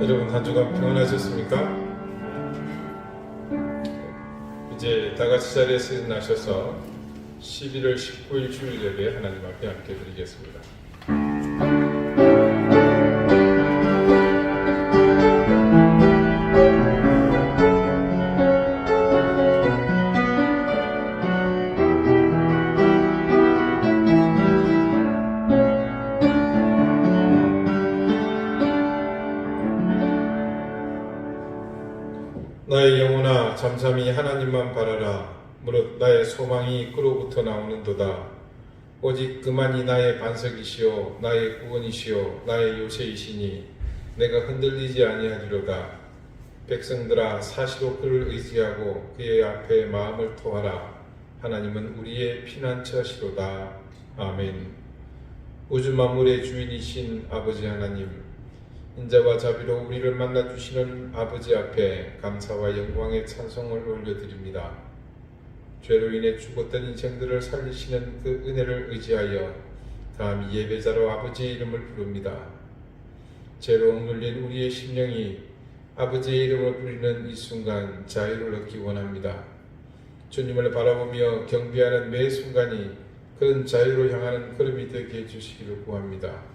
여러분 한 주간 평안하셨습니까? 이제 다같이 자리에서 일어나셔서 11월 19일 주일 예배 하나님 앞에 함께 드리겠습니다. 나의 영혼아 잠잠히 하나님만 바라라. 무릇 나의 소망이 그로부터 나오는도다. 오직 그만이 나의 반석이시요 나의 구원이시요 나의 요새이시니 내가 흔들리지 아니하리로다. 백성들아 사시로 그를 의지하고 그의 앞에 마음을 토하라. 하나님은 우리의 피난처시로다. 아멘. 우주 만물의 주인이신 아버지 하나님, 인자와 자비로 우리를 만나주시는 아버지 앞에 감사와 영광의 찬송을 올려드립니다. 죄로 인해 죽었던 인생들을 살리시는 그 은혜를 의지하여 감히 예배자로 아버지의 이름을 부릅니다. 죄로 억눌린 우리의 심령이 아버지의 이름을 부르는 이 순간 자유를 얻기 원합니다. 주님을 바라보며 경배하는 매 순간이 그런 자유로 향하는 걸음이 되게 해주시기를 구합니다.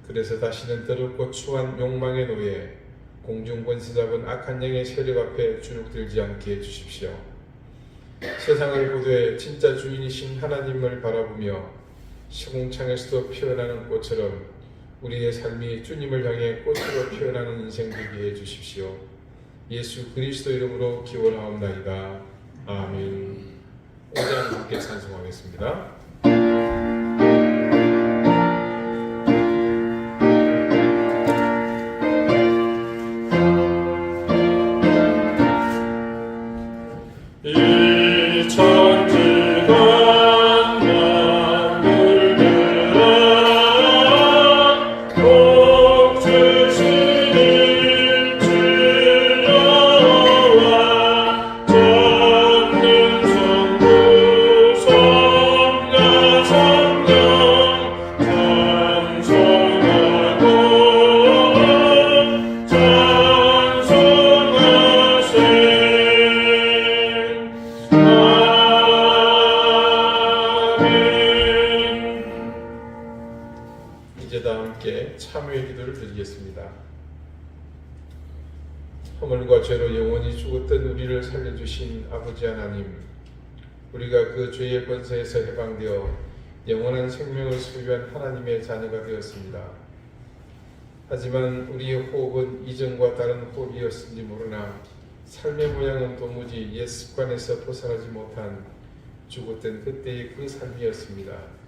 그래서 다시는 더럽고 추한 욕망의 노예, 공중권세 잡은 악한 영의 세력 앞에 주눅들지 않게 해주십시오. 세상을 보되 진짜 주인이신 하나님을 바라보며 시궁창에서도 피어나는 꽃처럼 우리의 삶이 주님을 향해 꽃으로 피어나는 인생 되게 해주십시오. 예수 그리스도 이름으로 기원하옵나이다. 아멘. 오장 함께 찬송하겠습니다. 이제 다 함께 참회의 기도를 드리겠습니다. 허물과 죄로 영원히 죽었던 우리를 살려주신 아버지 하나님, 우리가 그 죄의 권세에서 해방되어 영원한 생명을 소유한 하나님의 자녀가 되었습니다. 하지만 우리의 호흡은 이전과 다른 호흡이었는지 모르나 삶의 모양은 도무지 옛 습관에서 벗어나지 못한 죽었던 그때의 그 삶이었습니다.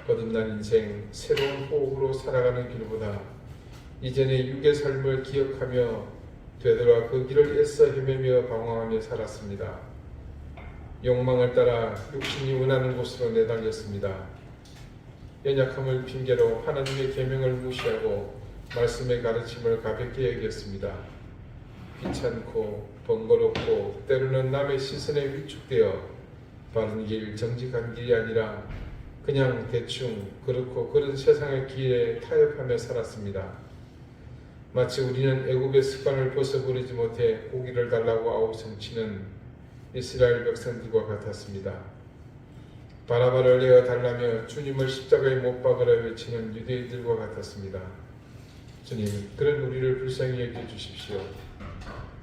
거듭난 인생, 새로운 호흡으로 살아가는 길보다 이전의 육의 삶을 기억하며 되돌아 그 길을 애써 헤매며 방황하며 살았습니다. 욕망을 따라 육신이 원하는 곳으로 내달렸습니다. 연약함을 핑계로 하나님의 계명을 무시하고 말씀의 가르침을 가볍게 여겼습니다. 귀찮고 번거롭고 때로는 남의 시선에 위축되어 바른 길, 정직한 길이 아니라 그냥 대충 그렇고 그런 세상의 길에 타협하며 살았습니다. 마치 우리는 애굽의 습관을 벗어버리지 못해 고기를 달라고 아우성치는 이스라엘 백성들과 같았습니다. 바라바를 내어 달라며 주님을 십자가에 못 박으라 외치는 유대인들과 같았습니다. 주님, 그런 우리를 불쌍히 여겨주십시오.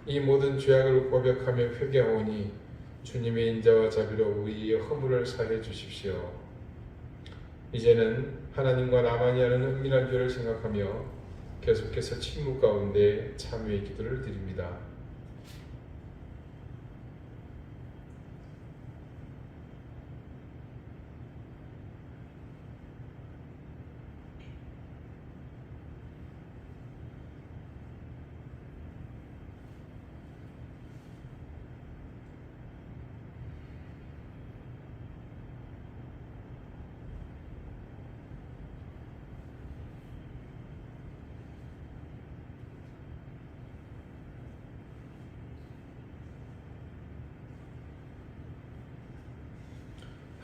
이 모든 죄악을 고백하며 회개하오니 주님의 인자와 자비로 우리의 허물을 사해 주십시오. 이제는 하나님과 나만이 하는 은밀한 죄를 생각하며 계속해서 침묵 가운데 참회의 기도를 드립니다.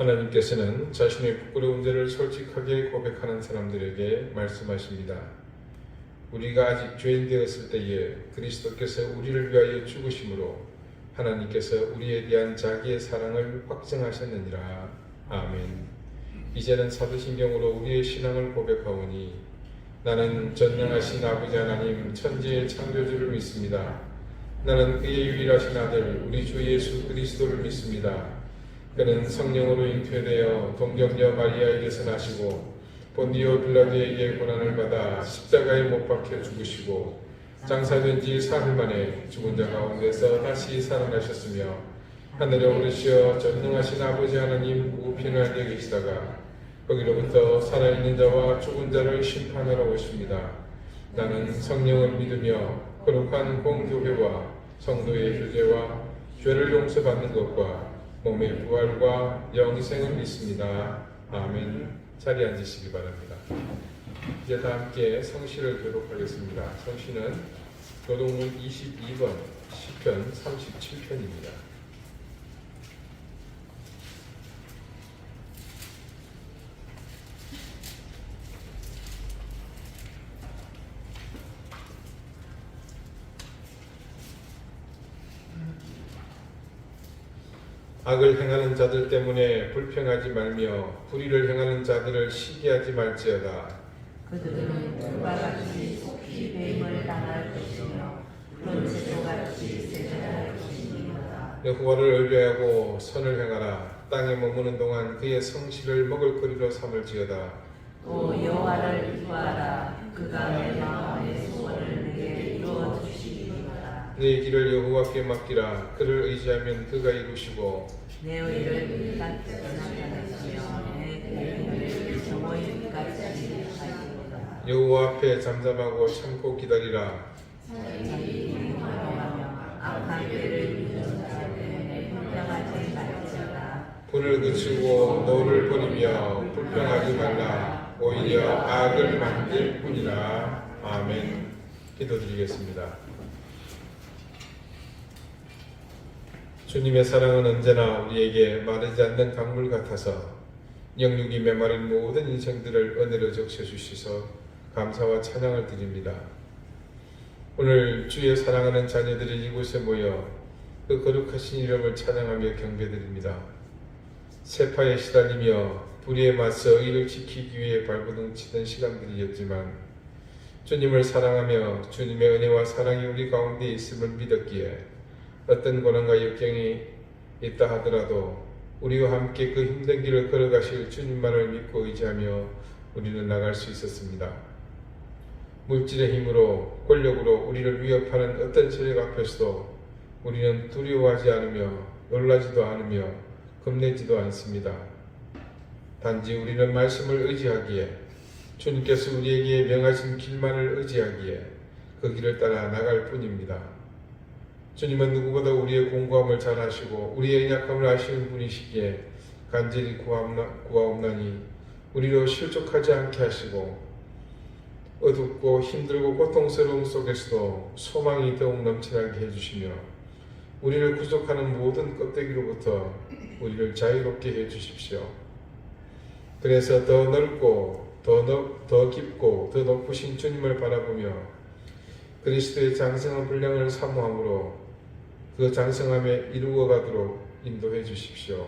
하나님께서는 자신의 부끄러운 죄를 솔직하게 고백하는 사람들에게 말씀하십니다. 우리가 아직 죄인 되었을 때에 그리스도께서 우리를 위하여 죽으심으로 하나님께서 우리에 대한 자기의 사랑을 확증하셨느니라. 아멘. 이제는 사도신경으로 우리의 신앙을 고백하오니 나는 전능하신 아버지 하나님 천지의 창조주를 믿습니다. 나는 그의 유일하신 아들 우리 주 예수 그리스도를 믿습니다. 그는 성령으로 잉태되어 동정녀 마리아에게서 나시고 본디오 빌라도에게 고난을 받아 십자가에 못 박혀 죽으시고 장사된 지 사흘 만에 죽은 자 가운데서 다시 살아나셨으며 하늘에 오르시어 전능하신 아버지 하나님 우편에 앉아 계시다가 거기로부터 살아있는 자와 죽은 자를 심판하러 오십니다. 나는 성령을 믿으며 거룩한 공교회와 성도의 교제와 죄를 용서받는 것과 몸의 부활과 영생을 믿습니다. 아멘. 자리에 앉으시기 바랍니다. 이제 다 함께 성시를 교독하겠습니다. 성시는 교독문 22번 시편 37편입니다. 악을 행하는 자들 때문에 불평하지 말며 불의를 행하는 자들을 시기하지 말지어다. 그들은 불과같이 속히 뱀을 당할 것이며 그런새도같이 세전할 것이니라. 여호와를 의뢰하고 선을 행하라. 땅에 머무는 동안 그의 성실을 먹을거리로 삼을지어다. 또 여호와를 기뻐하라. 그가 내 마음의 소원을 내게 이루어 주시리로다. 내 길을 여호와께 맡기라. 그를 의지하면 그가 이루시고 내 의를 끝까지 나타내시며 내 고민을 정오의 끝까지 하시리로다. 여호와 앞에 잠잠하고 참고 기다리라. 자기 행동하며 악한 죄를 믿는 자 때문에 불평하지 말지어다. 분을 그치고 노를 버리며 불평하지 말라. 오히려 악을 만들 뿐이라. 아멘. 기도드리겠습니다. 주님의 사랑은 언제나 우리에게 마르지 않는 강물 같아서 영육이 메마른 모든 인생들을 은혜로 적셔주시서 감사와 찬양을 드립니다. 오늘 주의 사랑하는 자녀들이 이곳에 모여 그 거룩하신 이름을 찬양하며 경배드립니다. 세파에 시달리며 불의에 맞서 의를 지키기 위해 발버둥 치던 시간들이었지만 주님을 사랑하며 주님의 은혜와 사랑이 우리 가운데 있음을 믿었기에 어떤 고난과 역경이 있다 하더라도 우리와 함께 그 힘든 길을 걸어가실 주님만을 믿고 의지하며 우리는 나갈 수 있었습니다. 물질의 힘으로 권력으로 우리를 위협하는 어떤 세력 앞에서도 우리는 두려워하지 않으며 놀라지도 않으며 겁내지도 않습니다. 단지 우리는 말씀을 의지하기에 주님께서 우리에게 명하신 길만을 의지하기에 그 길을 따라 나갈 뿐입니다. 주님은 누구보다 우리의 공고함을 잘 아시고 우리의 약함을 아시는 분이시기에 간절히 구하옵나니 우리로 실족하지 않게 하시고 어둡고 힘들고 고통스러움 속에서도 소망이 더욱 넘쳐나게 해주시며 우리를 구속하는 모든 껍데기로부터 우리를 자유롭게 해주십시오. 그래서 더 넓고 더 깊고 더 높으신 주님을 바라보며 그리스도의 장성한 분량을 사모함으로 그 장성함에 이루어가도록 인도해 주십시오.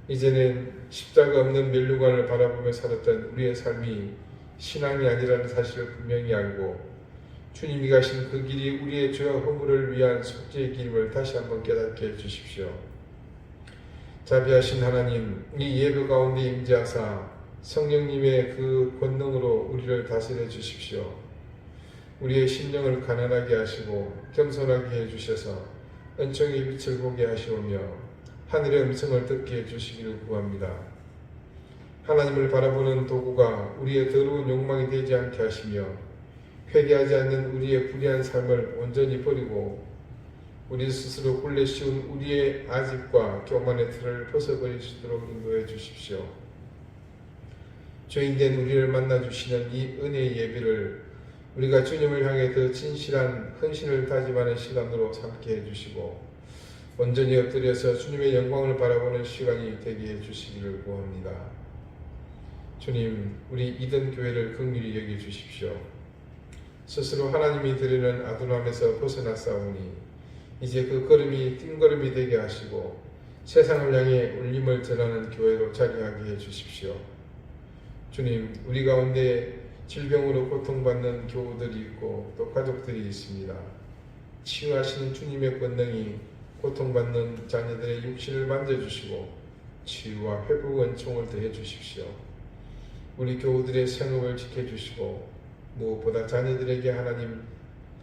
이제는 십자가 없는 면류관을 바라보며 살았던 우리의 삶이 신앙이 아니라는 사실을 분명히 알고 주님이 가신 그 길이 우리의 죄와 허물을 위한 속죄의 길임을 다시 한번 깨닫게 해주십시오. 자비하신 하나님, 이 예배 가운데 임재하사 성령님의 그 권능으로 우리를 다스려 주십시오. 우리의 심령을 가난하게 하시고 겸손하게 해주셔서 은총의 빛을 보게 하시오며 하늘의 음성을 듣게 해주시기를 구합니다. 하나님을 바라보는 도구가 우리의 더러운 욕망이 되지 않게 하시며 회개하지 않는 우리의 불의한 삶을 온전히 버리고 우리 스스로 굴레 씌운 우리의 아집과 교만의 틀을 벗어버릴 수 있도록 인도해 주십시오. 죄인된 우리를 만나주시는 이 은혜의 예배를 우리가 주님을 향해 더 진실한 헌신을 다짐하는 시간으로 삼게 해주시고 온전히 엎드려서 주님의 영광을 바라보는 시간이 되게 해주시기를 구합니다. 주님, 우리 이든 교회를 긍휼히 여겨주십시오. 스스로 하나님이 드리는 아둔함에서 벗어났사오니 이제 그 걸음이 띵걸음이 되게 하시고 세상을 향해 울림을 전하는 교회로 자리하게 해주십시오. 주님, 우리 가운데 질병으로 고통받는 교우들이 있고 또 가족들이 있습니다. 치유하시는 주님의 권능이 고통받는 자녀들의 육신을 만져주시고 치유와 회복 은총을 더해 주십시오. 우리 교우들의 생업을 지켜주시고 무엇보다 자녀들에게 하나님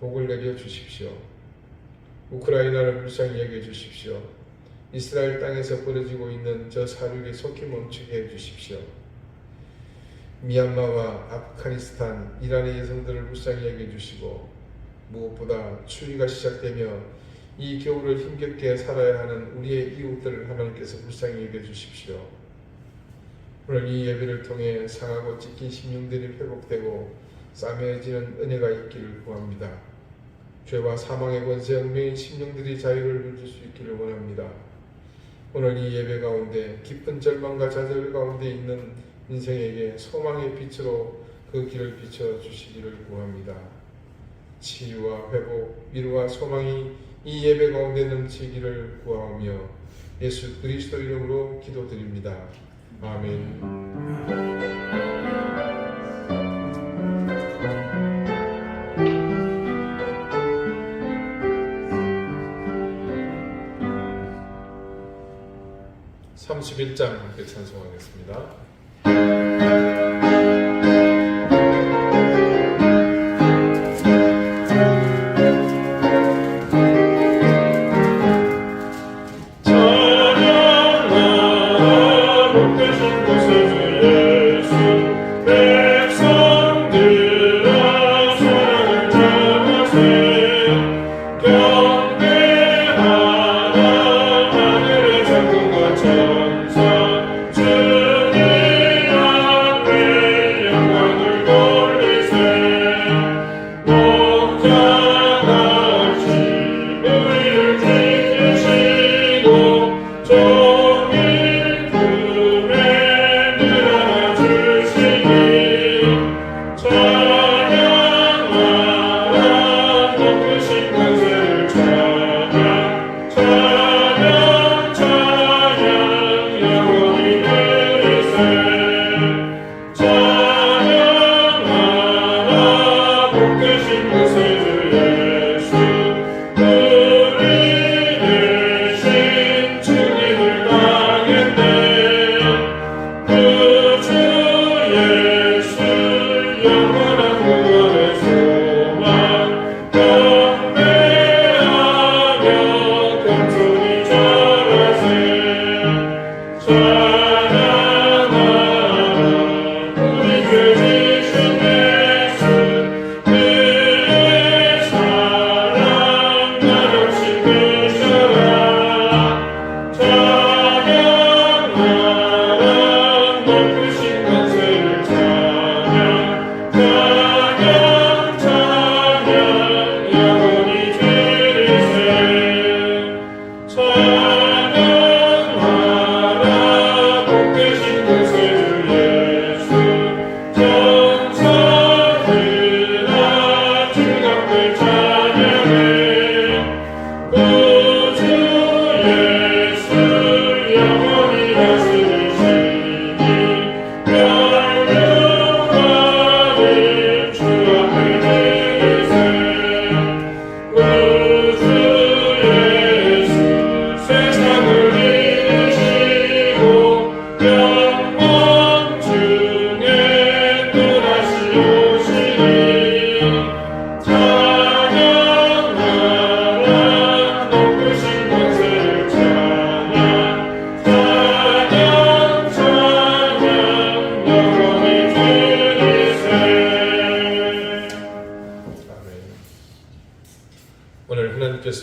복을 내려 주십시오. 우크라이나를 불쌍히 여겨 주십시오. 이스라엘 땅에서 벌어지고 있는 저 사륙에 속히 멈추게 해 주십시오. 미얀마와 아프가니스탄, 이란의 여성들을 불쌍히 여겨 주시고 무엇보다 추위가 시작되며 이 겨울을 힘겹게 살아야 하는 우리의 이웃들을 하나님께서 불쌍히 여겨 주십시오. 오늘 이 예배를 통해 상하고 찢긴 심령들이 회복되고 싸매어지는 은혜가 있기를 구합니다. 죄와 사망의 권세 얽매인 심령들이 자유를 누릴 수 있기를 원합니다. 오늘 이 예배 가운데 깊은 절망과 좌절 가운데 있는 인생에게 소망의 빛으로 그 길을 비춰주시기를 구합니다. 치유와 회복, 위로와 소망이 이 예배 가운데 넘치기를 구하오며 예수 그리스도 이름으로 기도드립니다. 아멘. 31장 함께 찬송하겠습니다.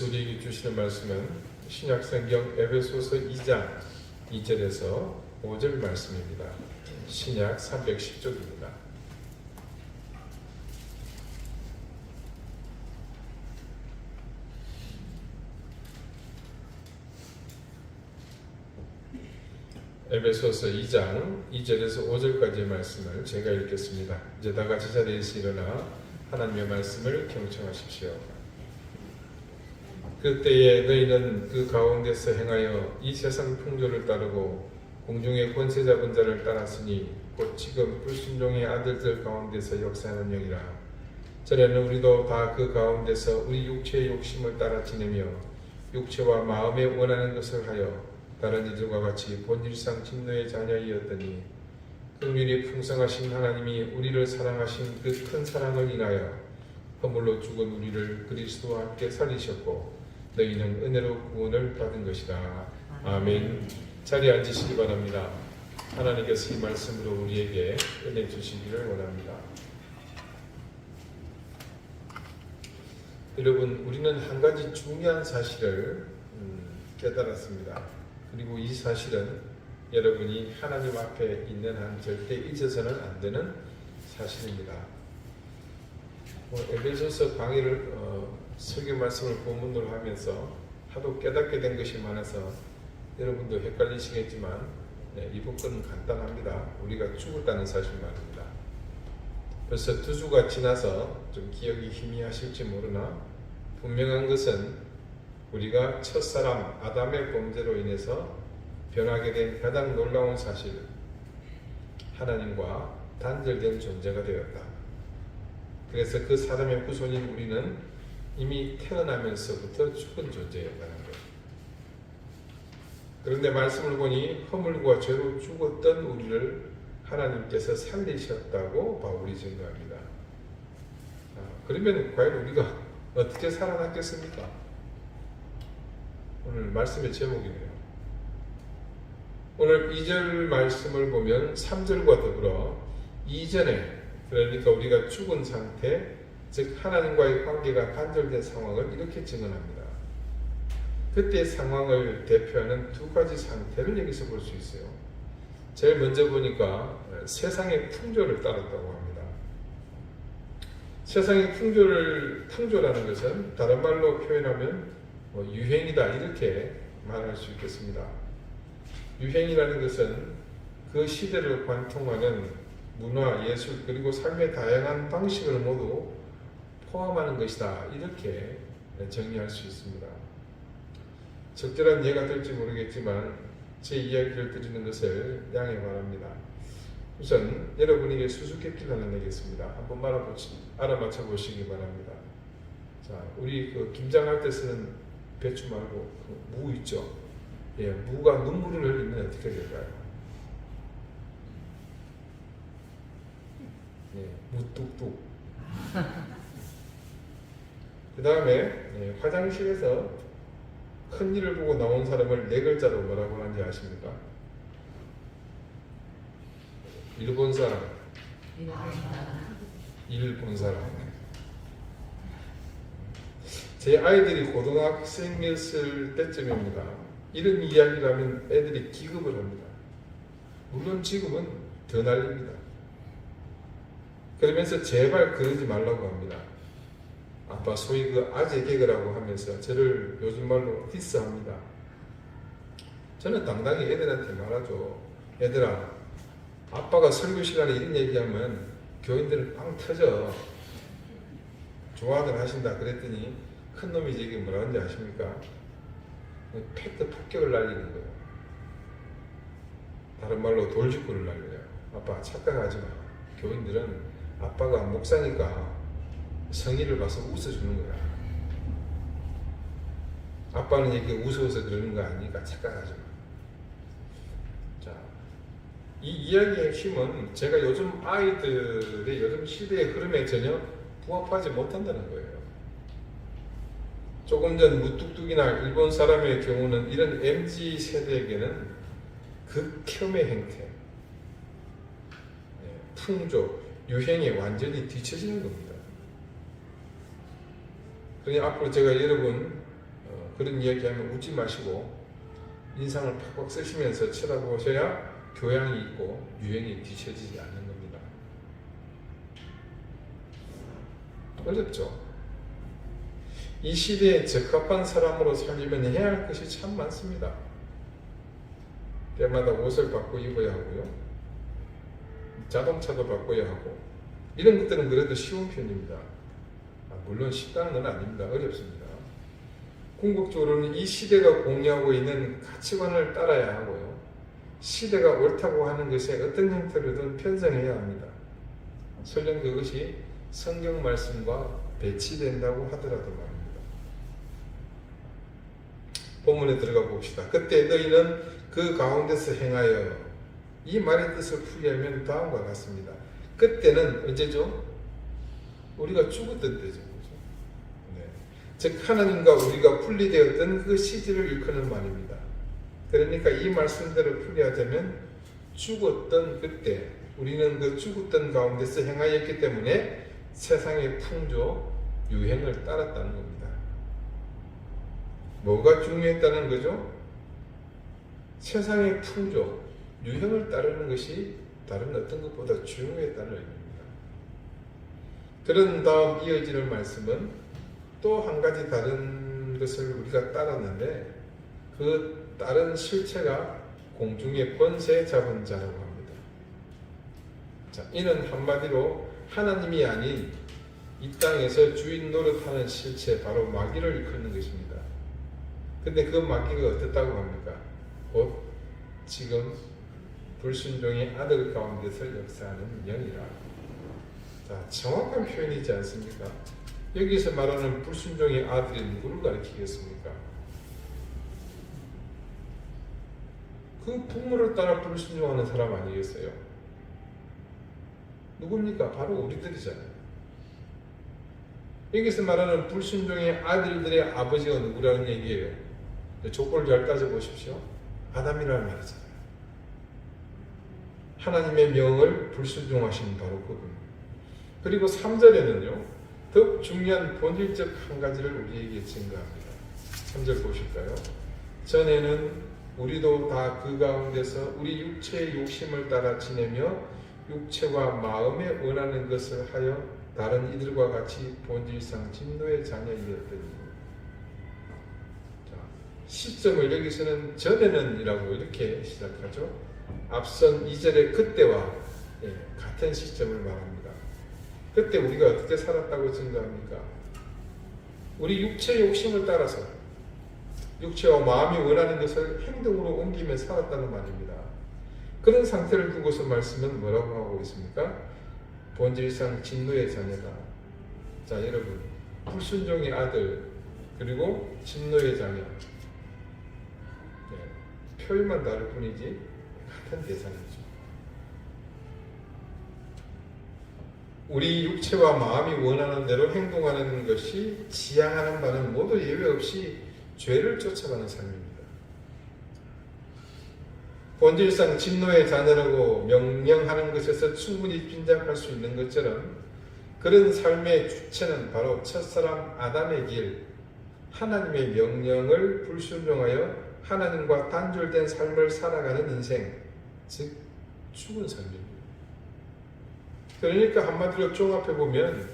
우리에게 주시는 말씀은 신약성경 에베소서 2장 2절에서 5절 말씀입니다. 신약 310쪽입니다. 에베소서 2장 2절에서 5절까지의 말씀을 제가 읽겠습니다. 이제 다 같이 자리에서 일어나 하나님의 말씀을 경청하십시오. 그때에 너희는 그 가운데서 행하여 이 세상 풍조를 따르고 공중의 권세 잡은 자를 따랐으니 곧 지금 불순종의 아들들 가운데서 역사하는 영이라. 전에는 우리도 다 그 가운데서 우리 육체의 욕심을 따라 지내며 육체와 마음에 원하는 것을 하여 다른 이들과 같이 본질상 진노의 자녀이었더니 긍휼이 풍성하신 하나님이 우리를 사랑하신 그 큰 사랑을 인하여 허물로 죽은 우리를 그리스도와 함께 살리셨고 너희는 은혜로 구원을 받은 것이라. 아멘. 자리에 앉으시기 바랍니다. 하나님께서 이 말씀으로 우리에게 은혜 주시기를 원합니다. 여러분, 우리는 한 가지 중요한 사실을 깨달았습니다. 그리고 이 사실은 여러분이 하나님 앞에 있는 한 절대 잊어서는 안 되는 사실입니다. 에베소서 강의를 설교 말씀을 본문으로 하면서 하도 깨닫게 된 것이 많아서 여러분도 헷갈리시겠지만 이 부분은 간단합니다. 우리가 죽었다는 사실만입니다. 벌써 2주가 지나서 좀 기억이 희미하실지 모르나 분명한 것은 우리가 첫사람 아담의 범죄로 인해서 변하게 된 가장 놀라운 사실, 하나님과 단절된 존재가 되었다. 그래서 그 사람의 후손인 우리는 이미 태어나면서부터 죽은 존재였다는 것. 그런데 말씀을 보니 허물과 죄로 죽었던 우리를 하나님께서 살리셨다고 바울이 증거합니다. 그러면 과연 우리가 어떻게 살아났겠습니까? 오늘 말씀의 제목이네요. 오늘 2절 말씀을 보면 3절과 더불어 이전에, 그러니까 우리가 죽은 상태, 즉 하나님과의 관계가 단절된 상황을 이렇게 증언합니다. 그때의 상황을 대표하는 2가지 상태를 여기서 볼 수 있어요. 제일 먼저 보니까 세상의 풍조를 따랐다고 합니다. 세상의 풍조라는 것은 다른 말로 표현하면 유행이다, 이렇게 말할 수 있겠습니다. 유행이라는 것은 그 시대를 관통하는 문화, 예술, 그리고 삶의 다양한 방식을 모두 포함하는 것이다, 이렇게 정리할 수 있습니다. 적절한 이해가 될지 모르겠지만 제 이야기를 드리는 것을 양해 바랍니다. 우선 여러분에게 수수께끼를 하나 내겠습니다. 한번 알아맞혀 보시기 바랍니다. 자, 우리 김장할 때 쓰는 배추 말고 무 있죠? 예, 무가 눈물을 흘리면 어떻게 될까요? 예, 무뚝뚝. 그 다음에 화장실에서 큰 일을 보고 나온 사람을 4글자로 뭐라고 하는지 아십니까? 일본 사람. 제 아이들이 고등학생이었을 때쯤입니다. 이런 이야기를 하면 애들이 기겁을 합니다. 물론 지금은 더 날립니다. 그러면서 제발 그러지 말라고 합니다. 아빠, 소위 그 아재 개그라고 하면서 저를 요즘 말로 디스합니다. 저는 당당히 애들한테 말하죠. 얘들아, 아빠가 설교 시간에 이런 얘기하면 교인들은 빵 터져. 좋아들 하신다 그랬더니 큰 놈이 이게 뭐라 하는지 아십니까? 팩트 폭격을 날리는 거예요. 다른 말로 돌직구를 날려요. 아빠 착각하지 마. 교인들은 아빠가 목사니까 성의를 봐서 웃어주는 거야. 아빠는 이렇게 웃어서 그러는 거 아니니까 착각하지 마. 자, 이 이야기의 핵심은 제가 요즘 아이들의 요즘 시대의 흐름에 전혀 부합하지 못한다는 거예요. 조금 전 무뚝뚝이나 일본 사람의 경우는 이런 MZ 세대에게는 극혐의 행태, 풍조, 유행에 완전히 뒤처지는 겁니다. 그러니 앞으로 제가 여러분 그런 이야기하면 웃지 마시고 인상을 팍팍 쓰시면서 쳐다보셔야 교양이 있고 유행이 뒤처지지 않는 겁니다. 어렵죠? 이 시대에 적합한 사람으로 살려면 해야 할 것이 참 많습니다. 때마다 옷을 바꿔 입어야 하고요. 자동차도 바꿔야 하고 이런 것들은 그래도 쉬운 편입니다. 물론 쉽다는 건 아닙니다. 어렵습니다. 궁극적으로는 이 시대가 공유하고 있는 가치관을 따라야 하고요. 시대가 옳다고 하는 것에 어떤 형태로든 편성해야 합니다. 설령 그것이 성경 말씀과 배치된다고 하더라도 말입니다. 본문에 들어가 봅시다. 그때 너희는 그 가운데서 행하여, 이 말의 뜻을 풀이하면 다음과 같습니다. 그때는 언제죠? 우리가 죽었던 때죠. 네. 즉 하나님과 우리가 분리되었던 그 시절을 일컫는 말입니다. 그러니까 이 말씀대로 풀이하자면 죽었던 그때 우리는 그 죽었던 가운데서 행하였기 때문에 세상의 풍조, 유행을 따랐다는 겁니다. 뭐가 중요했다는 거죠? 세상의 풍조, 유행을 따르는 것이 다른 어떤 것보다 중요했다는 의미입니다. 그런 다음 이어지는 말씀은 또 한 가지 다른 것을 우리가 따랐는데 그 다른 실체가 공중의 권세 잡은 자라고 합니다. 자, 이는 한마디로 하나님이 아닌 이 땅에서 주인 노릇하는 실체, 바로 마귀를 일컫는 것입니다. 근데 그 마귀가 어떻다고 합니까? 곧 지금 불순종의 아들 가운데서 역사하는 영이라. 자, 정확한 표현이지 않습니까? 여기서 말하는 불순종의 아들이 누구를 가리키겠습니까? 그 부모를 따라 불순종하는 사람 아니겠어요? 누굽니까? 바로 우리들이잖아요. 여기서 말하는 불순종의 아들들의 아버지가 누구라는 얘기예요? 조건을 잘 따져보십시오. 아담이라는 말이잖아요. 하나님의 명을 불순종하신 바로 그분. 그리고 3절에는요, 더욱 중요한 본질적 한 가지를 우리에게 증거합니다. 3절 보실까요? 전에는 우리도 다 그 가운데서 우리 육체의 욕심을 따라 지내며 육체와 마음에 원하는 것을 하여 다른 이들과 같이 본질상 진노의 자녀이었더니. 자, 시점을 여기서는 전에는 이라고 이렇게 시작하죠. 앞선 2절의 그때와 같은 시점을 말합니다. 그때 우리가 어떻게 살았다고 증거합니까? 우리 육체의 욕심을 따라서 육체와 마음이 원하는 것을 행동으로 옮기며 살았다는 말입니다. 그런 상태를 두고서 말씀은 뭐라고 하고 있습니까? 본질상 진노의 자녀다. 자, 여러분, 불순종의 아들 그리고 진노의 자녀, 표현만 다를 뿐이지 같은 대상이죠. 우리 육체와 마음이 원하는 대로 행동하는 것이 지향하는 바는 모두 예외 없이 죄를 쫓아가는 삶입니다. 본질상 진노의 자녀라고 명령하는 것에서 충분히 짐작할 수 있는 것처럼 그런 삶의 주체는 바로 첫사람 아담의 길, 하나님의 명령을 불순종하여 하나님과 단절된 삶을 살아가는 인생, 즉 죽은 삶입니다. 그러니까 한마디로 종합해보면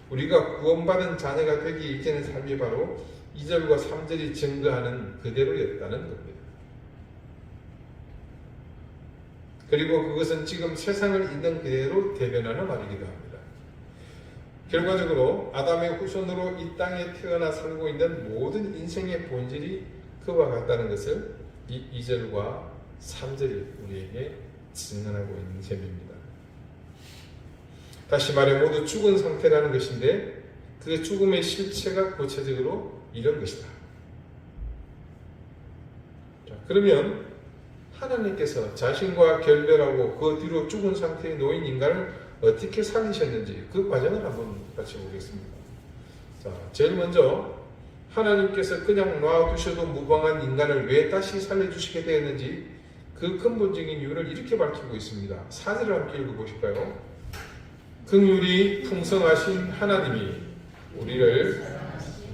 우리가 구원받은 자녀가 되기 이전의 삶이 바로 2절과 3절이 증거하는 그대로였다는 겁니다. 그리고 그것은 지금 세상을 있는 그대로 대변하는 말이기도 합니다. 결과적으로 아담의 후손으로 이 땅에 태어나 살고 있는 모든 인생의 본질이 그와 같다는 것을 이 2절과 3절이 우리에게 증언하고 있는 셈입니다. 다시 말해 모두 죽은 상태라는 것인데 그 죽음의 실체가 구체적으로 이런 것이다. 자, 그러면 하나님께서 자신과 결별하고 그 뒤로 죽은 상태에 놓인 인간을 어떻게 살리셨는지 그 과정을 한번 같이 보겠습니다. 자, 제일 먼저 하나님께서 그냥 놔두셔도 무방한 인간을 왜 다시 살려주시게 되었는지 그 근본적인 이유를 이렇게 밝히고 있습니다. 4절을 함께 읽어보실까요? 긍휼이 풍성하신 하나님이 우리를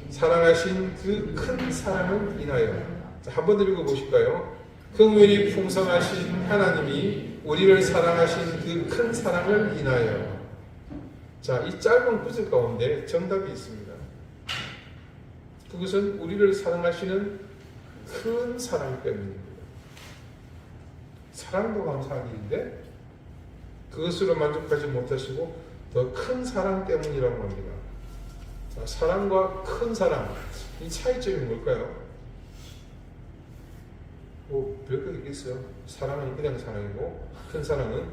사랑하신 그 큰 사랑을 인하여. 한 번 더 읽어보실까요? 긍휼이 풍성하신 하나님이 우리를 사랑하신 그 큰 사랑을 인하여. 자, 이 짧은 구절 가운데 정답이 있습니다. 그것은 우리를 사랑하시는 큰 사랑 때문입니다. 사랑도 감사한 일인데 그것으로 만족하지 못하시고 더 큰 사랑 때문이라고 합니다. 사랑과 큰 사랑, 이 차이점이 뭘까요? 뭐 별거 있겠어요. 사랑은 그냥 사랑이고 큰 사랑은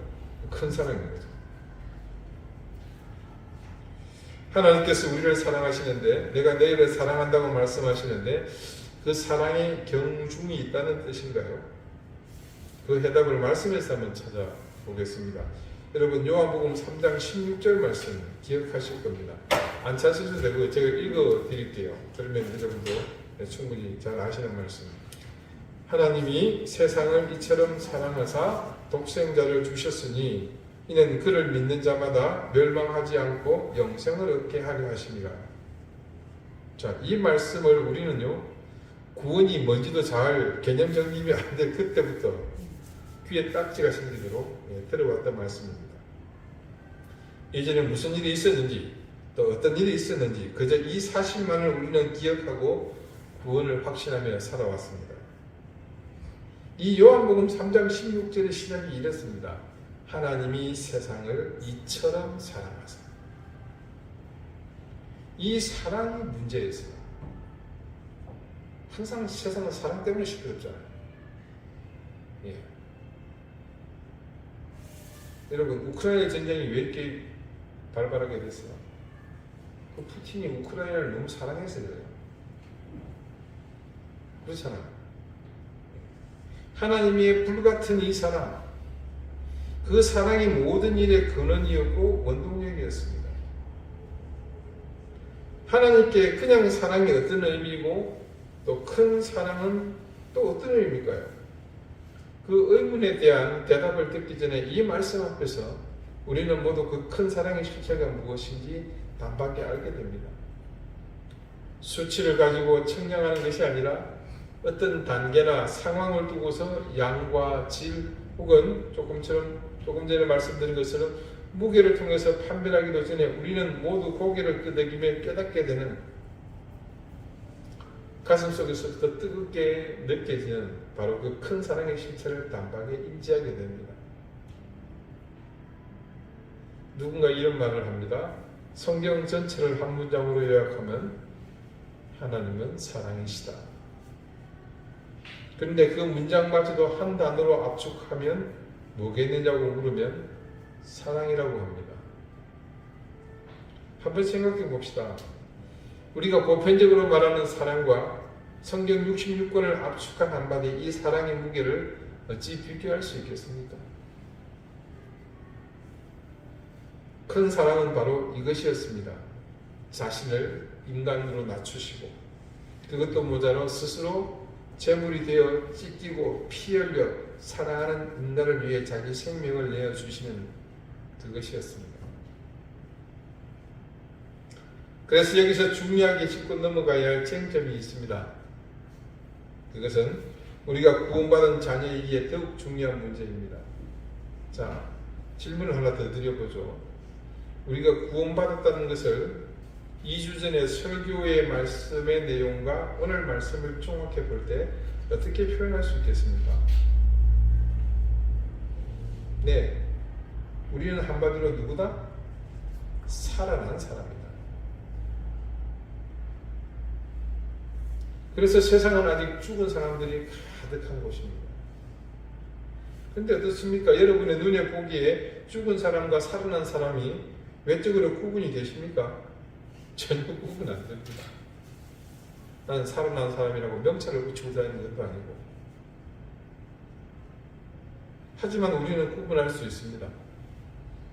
큰 사랑입니다. 하나님께서 우리를 사랑하시는데, 내가 너희를 사랑한다고 말씀하시는데 그 사랑에 경중이 있다는 뜻인가요? 그 해답을 말씀에서 한번 찾아보겠습니다. 여러분, 요한복음 3장 16절 말씀 기억하실 겁니다. 안 찾으셔도 되고 제가 읽어 드릴게요. 그러면 여러분도 충분히 잘 아시는 말씀. 하나님이 세상을 이처럼 사랑하사 독생자를 주셨으니 이는 그를 믿는 자마다 멸망하지 않고 영생을 얻게 하려 하심이라. 자, 이 말씀을 우리는요, 구원이 뭔지도 잘 개념 정립이 안 될 그때부터 귀에 딱지가 생기도록 들어왔던 말씀입니다. 예전에 무슨 일이 있었는지, 또 어떤 일이 있었는지 그저 이 사실만을 우리는 기억하고 구원을 확신하며 살아왔습니다. 이 요한복음 3장 16절의 시작이 이렇습니다. 하나님이 세상을 이처럼 사랑하사. 이 사랑이 문제였어요. 항상 세상은 사랑 때문에 시끄럽잖아요. 예. 여러분, 우크라이나 전쟁이 왜 이렇게 발발하게 됐어요? 그 푸틴이 우크라이나를 너무 사랑해서 그래요. 그렇잖아요. 하나님의 불같은 이 사랑, 그 사랑이 모든 일의 근원이었고 원동력이었습니다. 하나님께 그냥 사랑이 어떤 의미이고 또 큰 사랑은 또 어떤 의미일까요? 그 의문에 대한 대답을 듣기 전에 이 말씀 앞에서 우리는 모두 그 큰 사랑의 실체가 무엇인지 단박에 알게 됩니다. 수치를 가지고 측량하는 것이 아니라 어떤 단계나 상황을 두고서 양과 질 혹은 조금 전에 말씀드린 것처럼 무게를 통해서 판별하기도 전에 우리는 모두 고개를 끄덕이며 깨닫게 되는, 가슴속에서 더 뜨겁게 느껴지는 바로 그 큰 사랑의 실체를 단박에 인지하게 됩니다. 누군가 이런 말을 합니다. 성경 전체를 한 문장으로 요약하면 하나님은 사랑이시다. 그런데 그 문장마저도 한 단어로 압축하면 뭐겠느냐고 물으면 사랑이라고 합니다. 한번 생각해 봅시다. 우리가 보편적으로 말하는 사랑과 성경 66권을 압축한 한마디 이 사랑의 무게를 어찌 비교할 수 있겠습니까? 큰 사랑은 바로 이것이었습니다. 자신을 인간으로 낮추시고 그것도 모자라 스스로 제물이 되어 찢기고 피 흘려 사랑하는 인간을 위해 자기 생명을 내어주시는 그것이었습니다. 그래서 여기서 중요하게 짚고 넘어가야 할 쟁점이 있습니다. 그것은 우리가 구원받은 자녀이기에 더욱 중요한 문제입니다. 자, 질문을 하나 더 드려보죠. 우리가 구원받았다는 것을 2주 전에 설교의 말씀의 내용과 오늘 말씀을 종합해 볼 때 어떻게 표현할 수 있겠습니까? 네, 우리는 한마디로 누구다? 살아난 사람이다. 그래서 세상은 아직 죽은 사람들이 가득한 곳입니다. 그런데 어떻습니까? 여러분의 눈에 보기에 죽은 사람과 살아난 사람이 외적으로 구분이 되십니까? 전혀 구분 안 됩니다. 나는 살아난 사람이라고 명찰을 붙이고 다니는 것도 아니고. 하지만 우리는 구분할 수 있습니다.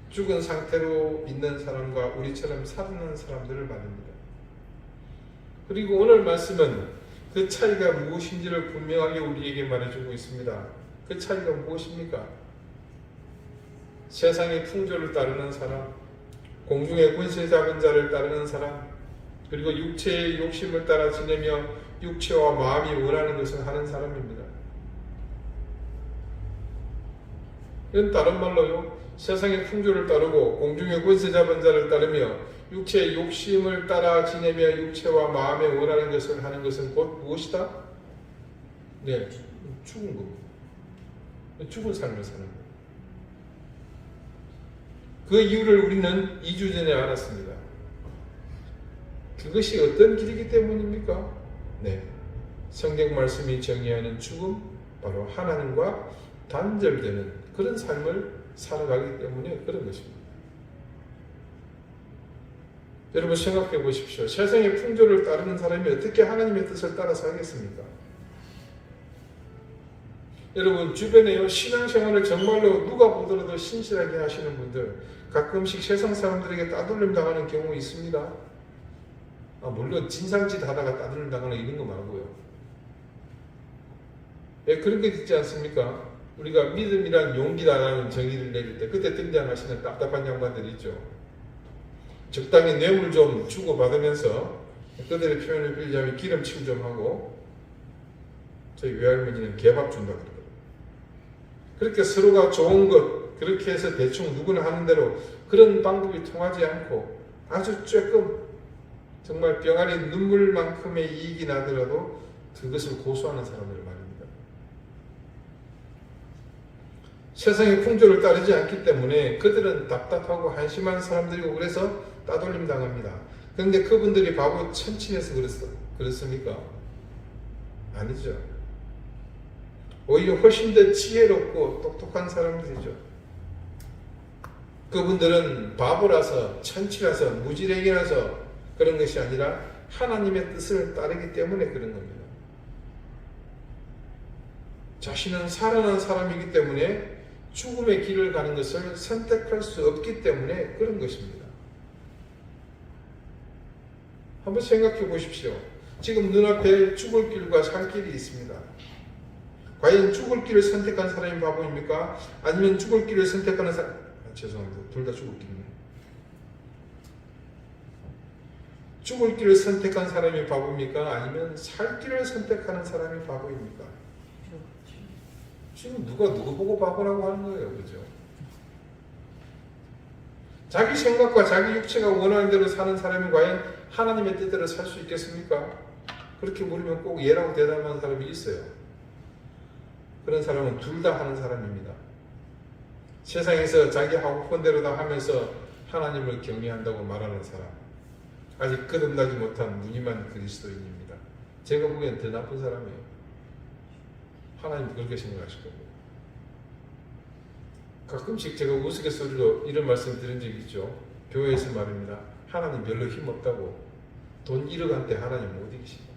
죽은 상태로 있는 사람과 우리처럼 살아난 사람들을 말입니다. 그리고 오늘 말씀은 그 차이가 무엇인지를 분명하게 우리에게 말해주고 있습니다. 그 차이가 무엇입니까? 세상의 풍조를 따르는 사람, 공중의 권세 잡은 자를 따르는 사람, 그리고 육체의 욕심을 따라 지내며 육체와 마음이 원하는 것을 하는 사람입니다. 이건 다른 말로요, 세상의 풍조를 따르고 공중의 권세 잡은 자를 따르며 육체의 욕심을 따라 지내며 육체와 마음에 원하는 것을 하는 것은 곧 무엇이다? 네, 죽은 겁니다. 죽은 삶을 사는 겁니다. 그 이유를 우리는 2주 전에 알았습니다. 그것이 어떤 길이기 때문입니까? 네, 성경 말씀이 정의하는 죽음, 바로 하나님과 단절되는 그런 삶을 살아가기 때문에 그런 것입니다. 여러분 생각해 보십시오. 세상의 풍조를 따르는 사람이 어떻게 하나님의 뜻을 따라 살겠습니까? 여러분 주변에요, 신앙생활을 정말로 누가 보더라도 신실하게 하시는 분들, 가끔씩 세상 사람들에게 따돌림 당하는 경우 있습니다. 물론 진상짓 하다가 따돌림 당하는 이런 거 말고요. 예, 그런 게 있지 않습니까? 우리가 믿음이란 용기다라는 정의를 내릴 때 그때 등장하시는 답답한 양반들이 있죠. 적당히 뇌물 좀 주고받으면서 그들의 표현을 빌리자면 기름칠 좀 하고, 저희 외할머니는 개밥 준다 그러더라고요. 그렇게 서로가 좋은 것 그렇게 해서 대충 누구나 하는 대로 그런 방법이 통하지 않고 아주 조금 정말 병아리 눈물만큼의 이익이 나더라도 그것을 고수하는 사람들 말입니다. 세상의 풍조를 따르지 않기 때문에 그들은 답답하고 한심한 사람들이고 그래서 따돌림 당합니다. 그런데 그분들이 바보 천치해서 그렇습니까? 아니죠. 오히려 훨씬 더 지혜롭고 똑똑한 사람들이죠. 그분들은 바보라서 천치라서 무지랭이라서 그런 것이 아니라 하나님의 뜻을 따르기 때문에 그런 겁니다. 자신은 살아난 사람이기 때문에 죽음의 길을 가는 것을 선택할 수 없기 때문에 그런 것입니다. 한번 생각해 보십시오. 지금 눈앞에 죽을 길과 살 길이 있습니다. 과연 죽을 길을 선택한 사람이 바보입니까? 아니면 죽을 길을 선택하는 사람, 죄송합니다. 둘 다 죽을 길이네. 죽을 길을 선택한 사람이 바보입니까? 아니면 살 길을 선택하는 사람이 바보입니까? 지금 누가 누구 보고 바보라고 하는 거예요, 그죠? 자기 생각과 자기 육체가 원하는 대로 사는 사람이 과연 하나님의 뜻대로 살 수 있겠습니까? 그렇게 물으면 꼭 예라고 대답하는 사람이 있어요. 그런 사람은 둘 다 하는 사람입니다. 세상에서 자기 하고 싶은 대로 다 하면서 하나님을 경외한다고 말하는 사람, 아직 거듭나지 못한 무늬만 그리스도인입니다. 제가 보기엔 더 나쁜 사람이에요. 하나님 그렇게 생각하실 겁니다. 가끔씩 제가 우스갯소리로 이런 말씀 들은 적이 있죠. 교회에서 말입니다. 하나님 별로 힘없다고, 돈 1억한테 하나님 못 이기신다.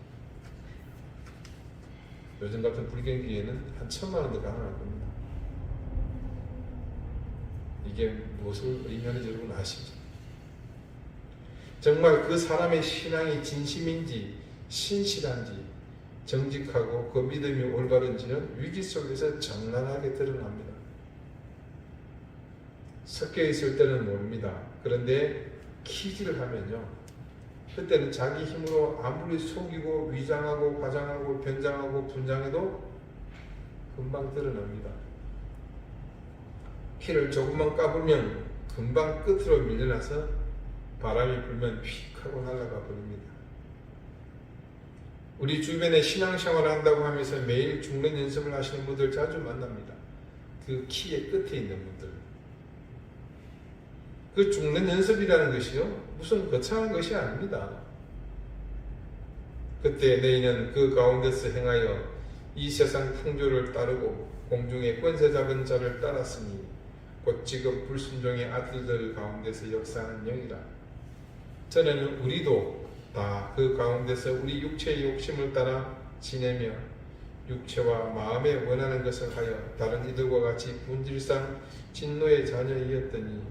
요즘 같은 불경기에는 한 1,000만 원도 가능할 겁니다. 이게 무엇을 의미하는지 여러분 아시죠? 정말 그 사람의 신앙이 진심인지 신실한지 정직하고 그 믿음이 올바른지는 위기 속에서 적나라하게 드러납니다. 섞여 있을 때는 모릅니다. 그런데 키질을 하면요, 그때는 자기 힘으로 아무리 속이고 위장하고 과장하고 변장하고 분장해도 금방 드러납니다. 키를 조금만 까불면 금방 끝으로 밀려나서 바람이 불면 휙 하고 날아가 버립니다. 우리 주변에 신앙생활을 한다고 하면서 매일 죽는 연습을 하시는 분들 자주 만납니다. 그 키의 끝에 있는 분들. 그 죽는 연습이라는 것이요, 무슨 거창한 것이 아닙니다. 그때 너희는 그 가운데서 행하여 이 세상 풍조를 따르고 공중의 권세 잡은 자를 따랐으니 곧 지금 불순종의 아들들 가운데서 역사하는 영이라. 전에는 우리도 다 그 가운데서 우리 육체의 욕심을 따라 지내며 육체와 마음에 원하는 것을 하여 다른 이들과 같이 본질상 진노의 자녀이었더니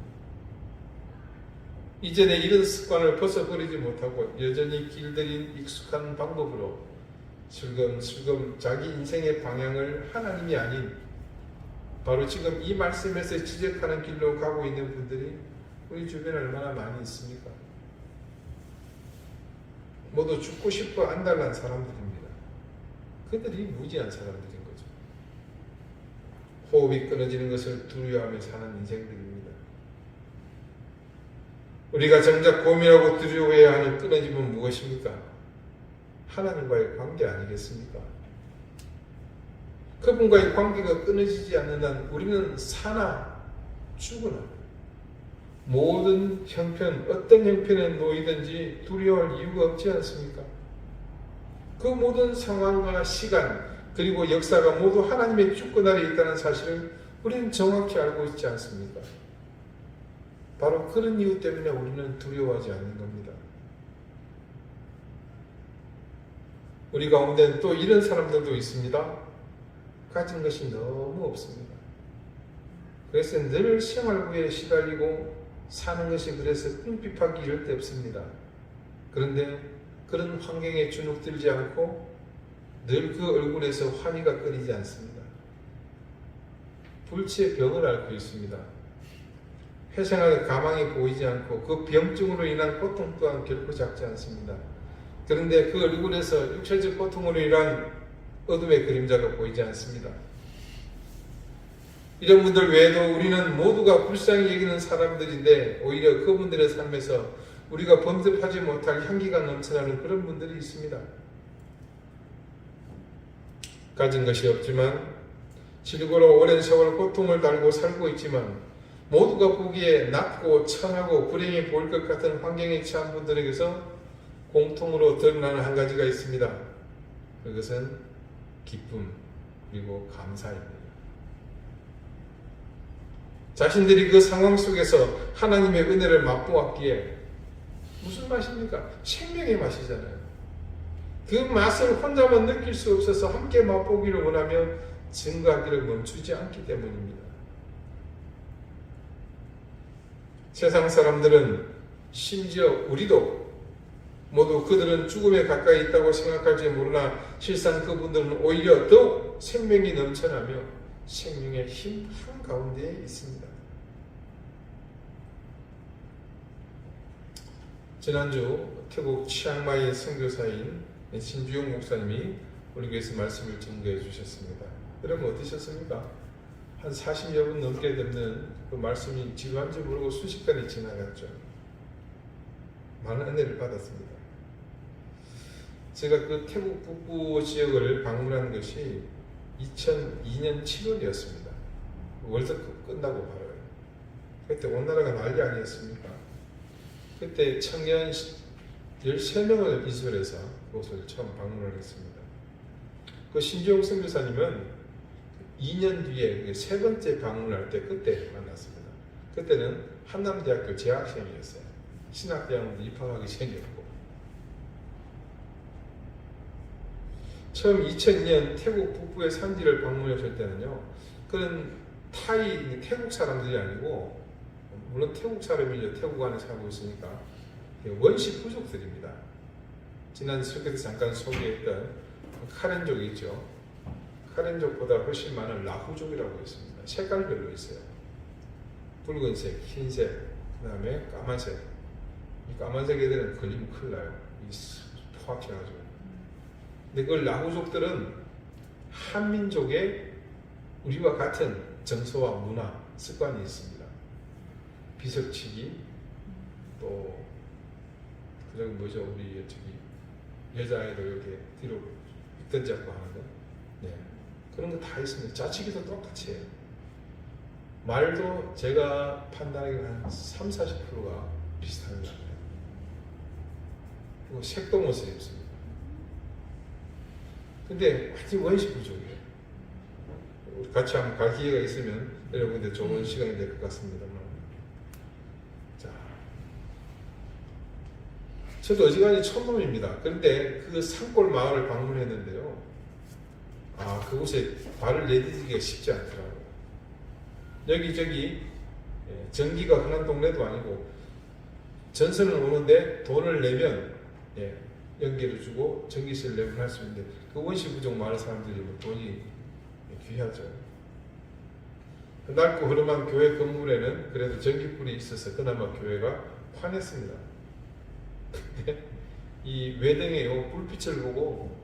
이전에 이런 습관을 벗어버리지 못하고 여전히 길들인 익숙한 방법으로 슬금슬금 자기 인생의 방향을 하나님이 아닌 바로 지금 이 말씀에서 지적하는 길로 가고 있는 분들이 우리 주변에 얼마나 많이 있습니까? 모두 죽고 싶어 안달난 사람들입니다. 그들이 무지한 사람들인 거죠. 호흡이 끊어지는 것을 두려워하며 사는 인생들입니다. 우리가 정작 고민하고 두려워해야 하는 끊어짐은 무엇입니까? 하나님과의 관계 아니겠습니까? 그분과의 관계가 끊어지지 않는 한 우리는 사나 죽으나 모든 형편, 어떤 형편에 놓이든지 두려워할 이유가 없지 않습니까? 그 모든 상황과 시간 그리고 역사가 모두 하나님의 주권 아래 있다는 사실을 우리는 정확히 알고 있지 않습니까? 바로 그런 이유 때문에 우리는 두려워하지 않는 겁니다. 우리 가운데는 또 이런 사람들도 있습니다. 가진 것이 너무 없습니다. 그래서 늘 생활고에 시달리고 사는 것이 그래서 궁핍하기 이를 데 없습니다. 그런데 그런 환경에 주눅들지 않고 늘 그 얼굴에서 환희가 끊이지 않습니다. 불치의 병을 앓고 있습니다. 회생활의 가망이 보이지 않고 그 병증으로 인한 고통 또한 결코 작지 않습니다. 그런데 그 얼굴에서 육체적 고통으로 인한 어둠의 그림자가 보이지 않습니다. 이런 분들 외에도 우리는 모두가 불쌍히 여기는 사람들인데 오히려 그분들의 삶에서 우리가 범접하지 못할 향기가 넘쳐나는 그런 분들이 있습니다. 가진 것이 없지만 질고로 오랜 세월 고통을 달고 살고 있지만 모두가 보기에 낮고 천하고 불행해 보일 것 같은 환경에 처한 분들에게서 공통으로 드러나는 한 가지가 있습니다. 그것은 기쁨 그리고 감사입니다. 자신들이 그 상황 속에서 하나님의 은혜를 맛보았기에 무슨 맛입니까? 생명의 맛이잖아요. 그 맛을 혼자만 느낄 수 없어서 함께 맛보기를 원하며 증거하기를 멈추지 않기 때문입니다. 세상 사람들은 심지어 우리도 모두 그들은 죽음에 가까이 있다고 생각할지 모르나 실상 그분들은 오히려 더욱 생명이 넘쳐나며 생명의 힘 한가운데에 있습니다. 지난주 태국 치앙마이 선교사인 신주영 목사님이 우리 교회에서 말씀을 증거해 주셨습니다. 여러분 어떠셨습니까? 한 40여 분 넘게 되는 그 말씀이 지루한지 모르고 순식간에 지나갔죠. 많은 은혜를 받았습니다. 제가 그 태국 북부 지역을 방문한 것이 2002년 7월이었습니다. 월드컵 끝나고 바로요. 그때 온 나라가 난리 아니었습니까? 그때 청년 13명을 이수해서 그곳을 처음 방문을 했습니다. 그 신주영 선교사님은 2년 뒤에 세 번째 방문할 때 그때 만났습니다. 그때는 한남대학교 재학생이었어요. 신학대학원도 입학하기 전이었고 처음 2002년 태국 북부의 산지를 방문했을 때는요, 그런 타이 태국 사람들이 아니고 물론 태국 사람이죠. 태국 안에 살고 있으니까 원시 부족들입니다. 지난 설교에서 잠깐 소개했던 카렌족이 있죠. 카렌족보다 훨씬 많은 라후족이라고 있습니다. 색깔별로 있어요. 붉은색, 흰색, 그 다음에 까만색. 이 까만색 애들은 걸리면 큰일 나요. 포악해 가지고. 근데 그 라후족들은 한민족의 우리와 같은 정서와 문화, 습관이 있습니다. 비석치기, 또 그런 뭐죠, 우리 저기 여자애들 이렇게 뒤로 던잡고 하는 거, 네, 그런 거 다 있습니다. 자치기도 똑같이 해요. 말도 제가 판단하기로 한 30-40%가 비슷한 것 같아요. 그리고 색도 못을 입습니다. 근데 완전 원시 부족이에요. 우리 같이 한번 갈 기회가 있으면 여러분들 좋은 시간이 될 것 같습니다만. 자, 저도 어지간히 촌놈입니다. 그런데 그 산골 마을을 방문했는데요. 아, 그곳에 발을 내디디기가 쉽지 않더라고요. 여기저기 전기가 흔한 동네도 아니고 전선을 오는데 돈을 내면 연기를 주고 전기세를 내면 할 수 있는데 그 원시부족 마을 사람들이 뭐 돈이 귀하죠. 넓고 흐름한 교회 건물에는 그래도 전기불이 있어서 그나마 교회가 환했습니다. 근데 이 외등의 불빛을 보고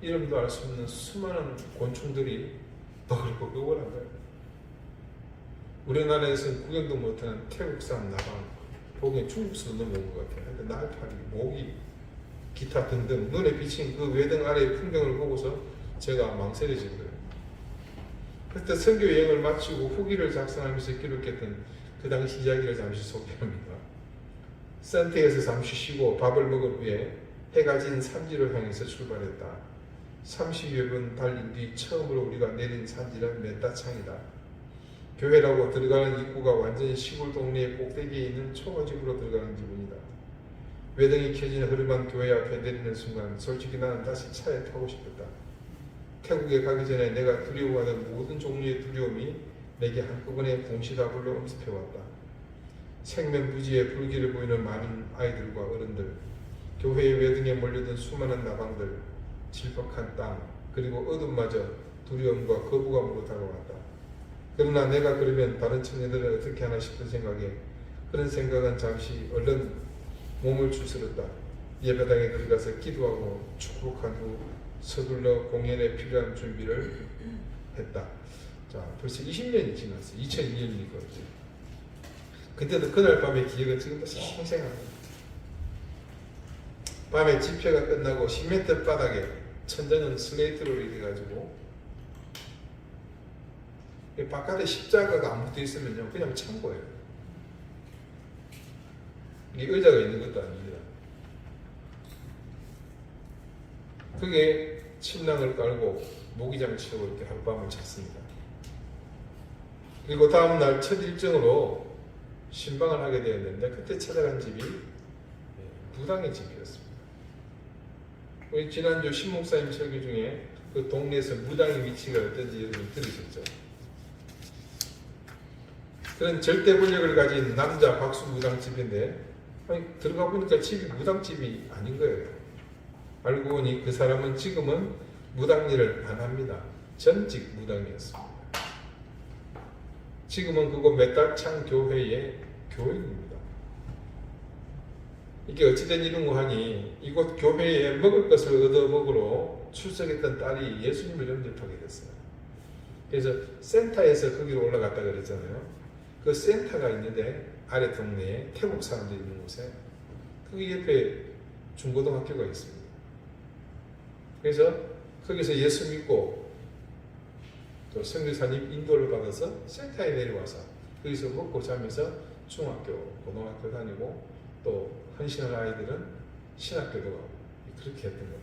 이름도 알 수 없는 수많은 곤충들이 버글버글한 거예요. 우리나라에서는 구경도 못하는 태국산 나방, 보기엔 중국에서 넘어온 것 같아요. 근데 날파리, 모기, 기타 등등 눈에 비친 그 외등 아래의 풍경을 보고서 제가 망설여진 거예요. 그때 선교 여행을 마치고 후기를 작성하면서 기록했던 그 당시 이야기를 잠시 소개합니다. 산티에서 잠시 쉬고 밥을 먹은 후에 해가 진 산지를 향해서 출발했다. 30여 분 달린 뒤 처음으로 우리가 내린 산지는 메따창이다. 교회라고 들어가는 입구가 완전히 시골 동네의 꼭대기에 있는 초가집으로 들어가는 기분이다. 외등이 켜진 흐름한 교회 앞에 내리는 순간 솔직히 나는 다시 차에 타고 싶었다. 태국에 가기 전에 내가 두려워하던 모든 종류의 두려움이 내게 한꺼번에 동시다발로 엄습해왔다. 생면부지에 불길을 보이는 많은 아이들과 어른들, 교회의 외등에 몰려든 수많은 나방들, 질퍽한 땅, 그리고 어둠마저 두려움과 거부감으로 다가왔다. 그러나 내가 그러면 다른 청년들은 어떻게 하나 싶은 생각에 그런 생각은 잠시 얼른 몸을 추스렀다. 예배당에 들어가서 기도하고 축복한 후 서둘러 공연에 필요한 준비를 했다. 자, 벌써 20년이 지났어요. 2002년이거든요. 그때도 그날 밤의 기억은 지금도 생생합니다. 밤에 집회가 끝나고 10m 바닥에 천장은 슬레이트로 이래가지고 바깥에 십자가가 안 붙어 있으면요 그냥 창고예요. 이게 의자가 있는 것도 아닙니다. 그게 침낭을 깔고 모기장 치고 이렇게 하룻밤을 잤습니다. 그리고 다음날 첫 일정으로 신방을 하게 되었는데 그때 찾아간 집이 무당의 집이었습니다. 우리 지난주 신목사님 설교 중에 그 동네에서 무당의 위치가 어떤지 여러분 들으셨죠? 그런 절대 권력을 가진 남자 박수 무당집인데 들어가 보니까 집이 무당집이 아닌 거예요. 알고 보니 그 사람은 지금은 무당 일을 안 합니다. 전직 무당이었습니다. 지금은 그곳 메따창 교회의 교인입니다. 이게 어찌된 일인고 하니 이곳 교회에 먹을 것을 얻어 먹으러 출석했던 딸이 예수님을 영접하게 됐어요. 그래서 센터에서 거기로 올라갔다 그랬잖아요. 그 센터가 있는데 아래 동네에 태국 사람들이 있는 곳에 거기 옆에 중고등학교가 있습니다. 그래서 거기서 예수 믿고 또 선교사님 인도를 받아서 센터에 내려와서 거기서 먹고 자면서 중학교, 고등학교 다니고 또 헌신한 아이들은 신학교도 가고 그렇게 했던 겁니다.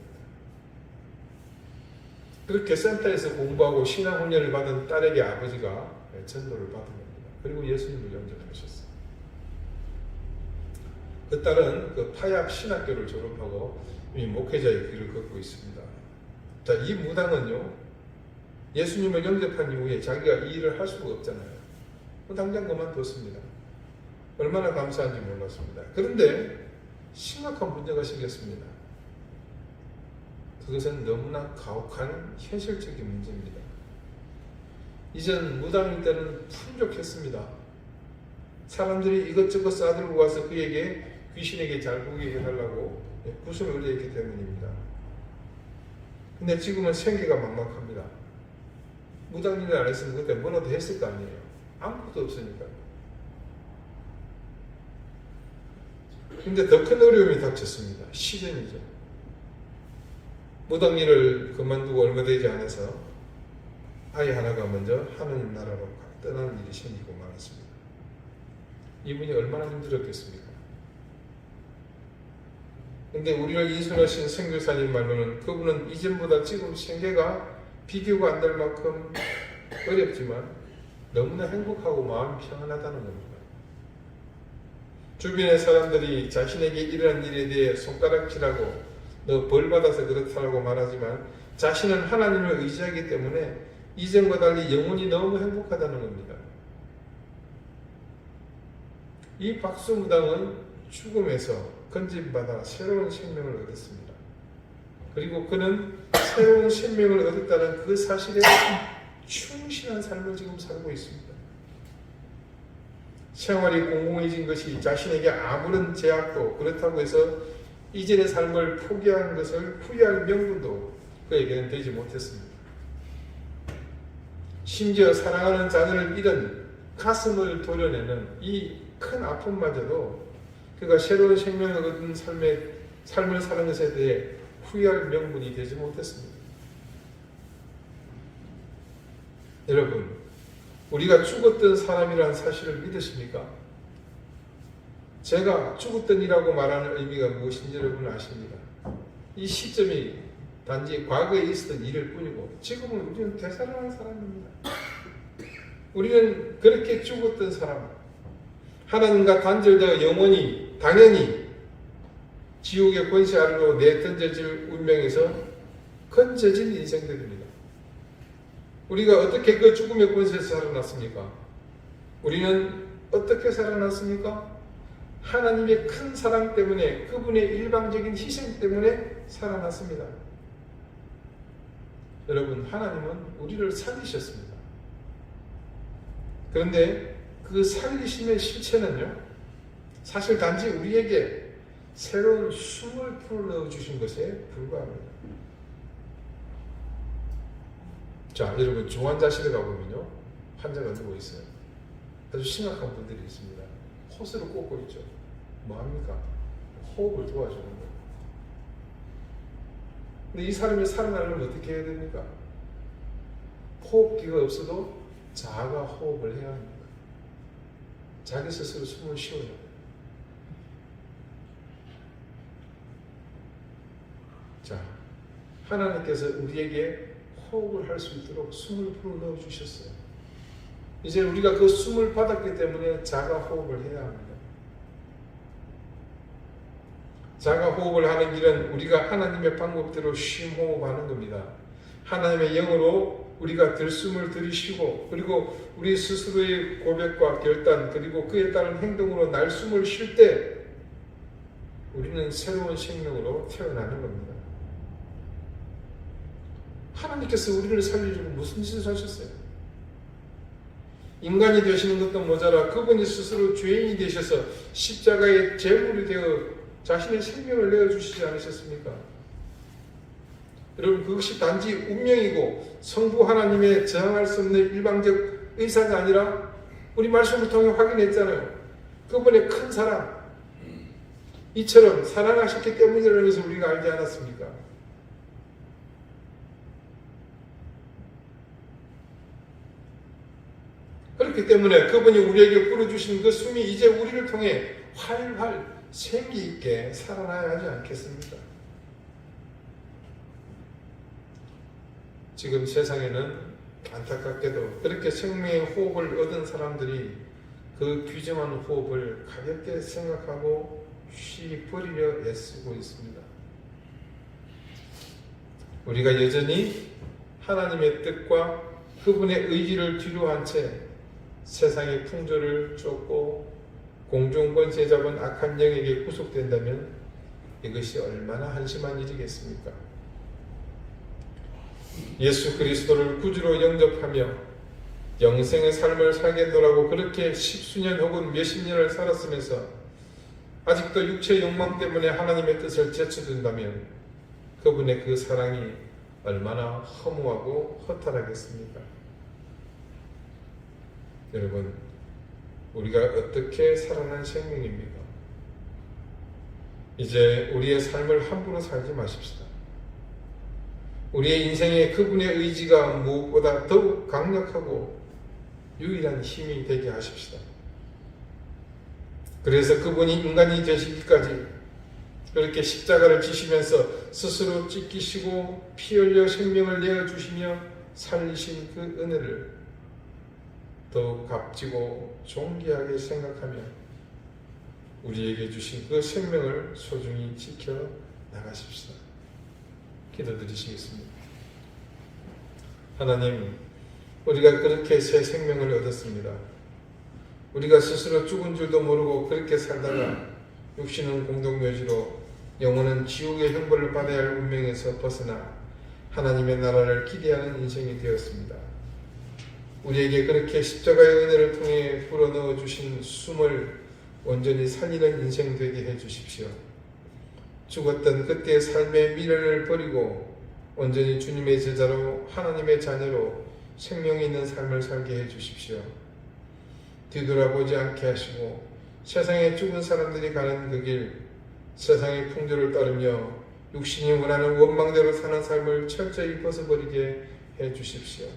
그렇게 센터에서 공부하고 신앙훈련을 받은 딸에게 아버지가 전도를 받은 겁니다. 그리고 예수님을 영접하셨어요. 그 딸은 그 파약 신학교를 졸업하고 이미 목회자의 길을 걷고 있습니다. 자, 이 무당은요, 예수님을 영접한 이후에 자기가 이 일을 할 수가 없잖아요. 당장 그만뒀습니다. 얼마나 감사한지 몰랐습니다. 그런데 심각한 문제가 생겼습니다. 그것은 너무나 가혹한 현실적인 문제입니다. 이전 무당일 때는 풍족했습니다. 사람들이 이것저것 싸들고 와서 그에게 귀신에게 잘 보게 해달라고 구슬을 의뢰했기 때문입니다. 근데 지금은 생계가 막막합니다. 무당 일을 안 했으면 그때 뭐라도 했을 거 아니에요. 아무것도 없으니까요. 근데 더 큰 어려움이 닥쳤습니다. 시련이죠. 무당 일을 그만두고 얼마 되지 않아서 아이 하나가 먼저 하느님 나라로 떠나는 일이 생기고 말았습니다. 이분이 얼마나 힘들었겠습니까? 근데 우리를 인솔하신 선교사님 말로는 그분은 이전보다 지금 생계가 비교가 안 될 만큼 어렵지만 너무나 행복하고 마음이 평안하다는 겁니다. 주변의 사람들이 자신에게 일어난 일에 대해 손가락질하고 너 벌받아서 그렇다고 말하지만 자신은 하나님을 의지하기 때문에 이전과 달리 영혼이 너무 행복하다는 겁니다. 이 박수무당은 죽음에서 건진받아 새로운 생명을 얻었습니다. 그리고 그는 새로운 생명을 얻었다는 그 사실에 충실한 삶을 지금 살고 있습니다. 생활이 공공해진 것이 자신에게 아무런 제약도 그렇다고 해서 이전의 삶을 포기한 것을 후회할 명분도 그에게는 되지 못했습니다. 심지어 사랑하는 자녀를 잃은 가슴을 도려내는 이 큰 아픔마저도 그가 새로운 생명을 얻은 삶을 사는 것에 대해 후회할 명분이 되지 못했습니다. 여러분, 우리가 죽었던 사람이라는 사실을 믿으십니까? 제가 죽었던이라고 말하는 의미가 무엇인지 여러분 아십니까? 이 시점이 단지 과거에 있었던 일일 뿐이고 지금은 우리는 되살아난 사람입니다. 우리는 그렇게 죽었던 사람, 하나님과 단절되어 영원히 당연히 지옥의 권세 아래로 내던져질 운명에서 건져진 인생들입니다. 우리가 어떻게 그 죽음의 권세에서 살아났습니까? 우리는 어떻게 살아났습니까? 하나님의 큰 사랑 때문에, 그분의 일방적인 희생 때문에 살아났습니다. 여러분, 하나님은 우리를 살리셨습니다. 그런데 그 살리심의 실체는요, 사실 단지 우리에게 새로운 숨을 불어넣어주신 것에 불과합니다. 자, 여러분, 중환자실에 가보면요, 환자가 누워 있어요. 아주 심각한 분들이 있습니다. 호스를 꽂고 있죠. 뭐합니까? 호흡을 도와주는 거예요. 근데 이 사람이 살아나려면 어떻게 해야 됩니까? 호흡기가 없어도 자가 호흡을 해야 합니다. 자기 스스로 숨을 쉬어야 돼요. 자, 하나님께서 우리에게 호흡을 할 수 있도록 숨을 불어넣어 주셨어요. 이제 우리가 그 숨을 받았기 때문에 자가 호흡을 해야 합니다. 자가 호흡을 하는 길은 우리가 하나님의 방법대로 쉼호흡하는 겁니다. 하나님의 영으로 우리가 들숨을 들이쉬고, 그리고 우리 스스로의 고백과 결단, 그리고 그에 따른 행동으로 날숨을 쉴 때 우리는 새로운 생명으로 태어나는 겁니다. 하나님께서 우리를 살리려고 무슨 짓을 하셨어요? 인간이 되시는 것도 모자라 그분이 스스로 죄인이 되셔서 십자가의 제물이 되어 자신의 생명을 내어주시지 않으셨습니까? 여러분, 그것이 단지 운명이고 성부 하나님의 저항할 수 없는 일방적 의사가 아니라 우리 말씀을 통해 확인했잖아요. 그분의 큰 사랑, 이처럼 사랑하셨기 때문이라는 것을 우리가 알지 않았습니까? 그렇기 때문에 그분이 우리에게 불어주신 그 숨이 이제 우리를 통해 활활 생기 있게 살아나야 하지 않겠습니까? 지금 세상에는 안타깝게도 그렇게 생명의 호흡을 얻은 사람들이 그 귀중한 호흡을 가볍게 생각하고 쉬버리려 애쓰고 있습니다. 우리가 여전히 하나님의 뜻과 그분의 의지를 뒤로 한 채 세상의 풍조를 쫓고 공중권세 잡은 악한 영에게 구속된다면 이것이 얼마나 한심한 일이겠습니까? 예수 그리스도를 구주로 영접하며 영생의 삶을 살겠노라고 그렇게 십수년 혹은 몇십 년을 살았으면서 아직도 육체의 욕망 때문에 하나님의 뜻을 제쳐둔다면 그분의 그 사랑이 얼마나 허무하고 허탈하겠습니까? 여러분, 우리가 어떻게 살아난 생명입니까? 이제 우리의 삶을 함부로 살지 마십시다. 우리의 인생에 그분의 의지가 무엇보다 더욱 강력하고 유일한 힘이 되게 하십시다. 그래서 그분이 인간이 되시기까지 그렇게 십자가를 지시면서 스스로 찢기시고 피 흘려 생명을 내어주시며 살리신 그 은혜를 더욱 값지고 존귀하게 생각하며 우리에게 주신 그 생명을 소중히 지켜 나가십시다. 기도드리시겠습니다. 하나님, 우리가 그렇게 새 생명을 얻었습니다. 우리가 스스로 죽은 줄도 모르고 그렇게 살다가 육신은 공동묘지로 영혼은 지옥의 형벌을 받아야 할 운명에서 벗어나 하나님의 나라를 기대하는 인생이 되었습니다. 우리에게 그렇게 십자가의 은혜를 통해 불어넣어 주신 숨을 온전히 살리는 인생 되게 해 주십시오. 죽었던 그때의 삶의 미련을 버리고 온전히 주님의 제자로 하나님의 자녀로 생명이 있는 삶을 살게 해 주십시오. 뒤돌아보지 않게 하시고 세상에 죽은 사람들이 가는 그 길, 세상의 풍조를 따르며 육신이 원하는 원망대로 사는 삶을 철저히 벗어버리게 해 주십시오.